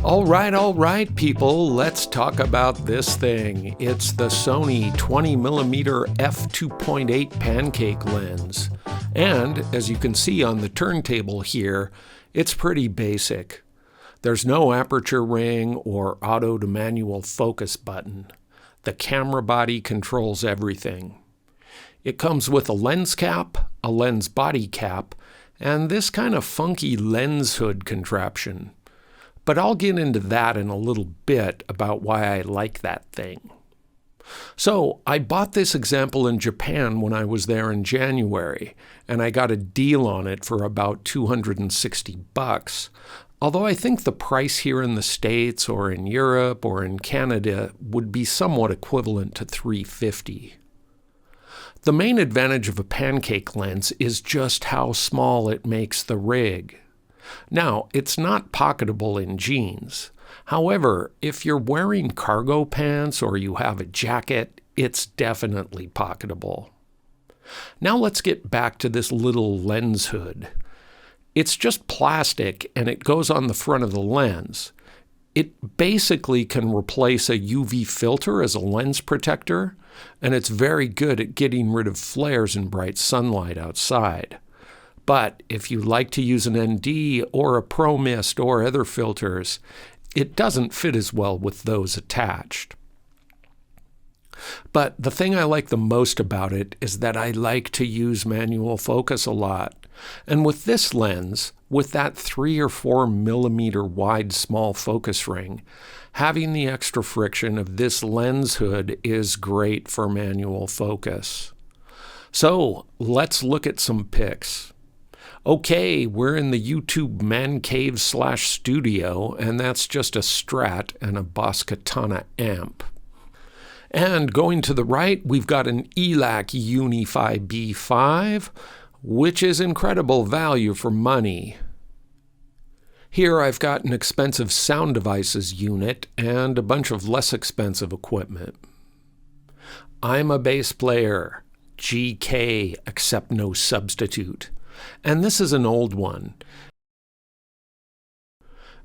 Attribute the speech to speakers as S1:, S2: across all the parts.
S1: All right, people, let's talk about this thing. It's the Sony 20mm f2.8 Pancake lens. And, as you can see on the turntable here, it's pretty basic. There's no aperture ring or auto to manual focus button. The camera body controls everything. It comes with a lens cap, a lens body cap, and this kind of funky lens hood contraption. But I'll get into that in a little bit about why I like that thing. So I bought this example in Japan when I was there in January, and I got a deal on it for about $260. Although I think the price here in the States or in Europe or in Canada would be somewhat equivalent to $350. The main advantage of a Pancake lens is just how small it makes the rig. Now, it's not pocketable in jeans. However, if you're wearing cargo pants or you have a jacket, it's definitely pocketable. Now let's get back to this little lens hood. It's just plastic and it goes on the front of the lens. It basically can replace a UV filter as a lens protector, and it's very good at getting rid of flares in bright sunlight outside. But if you like to use an ND or a Pro Mist or other filters, it doesn't fit as well with those attached. But the thing I like the most about it is that I like to use manual focus a lot. And with this lens, with that 3 or 4 millimeter wide small focus ring, having the extra friction of this lens hood is great for manual focus. So let's look at some pics. Okay, we're in the YouTube man cave / studio, and that's just a Strat and a Boss Katana amp. And going to the right, we've got an ELAC Uni-Fi B5, which is incredible value for money. Here I've got an expensive sound devices unit and a bunch of less expensive equipment. I'm a bass player, GK, except no substitute. And this is an old one.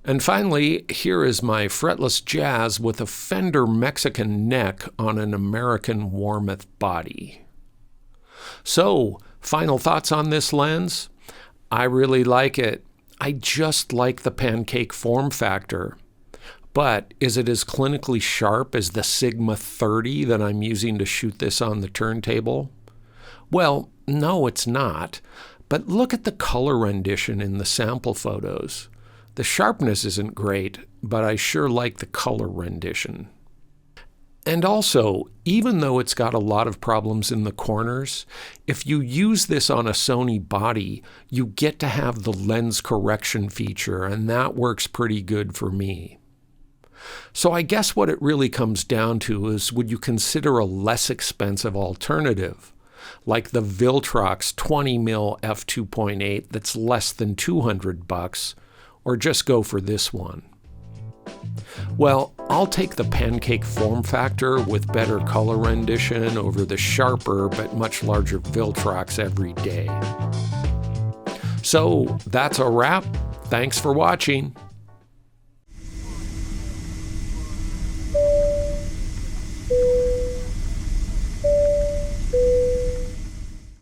S1: And finally, here is my fretless jazz with a Fender Mexican neck on an American Warmoth body. So, final thoughts on this lens? I really like it. I just like the Pancake form factor. But is it as clinically sharp as the Sigma 30 that I'm using to shoot this on the turntable? Well, no, it's not. But look at the color rendition in the sample photos. The sharpness isn't great, but I sure like the color rendition. And also, even though it's got a lot of problems in the corners, if you use this on a Sony body, you get to have the lens correction feature, and that works pretty good for me. So I guess what it really comes down to is, would you consider a less expensive alternative? Like the Viltrox 20mm f2.8 that's less than $200, or just go for this one? Well, I'll take the Pancake form factor with better color rendition over the sharper but much larger Viltrox every day. So that's a wrap. Thanks for watching.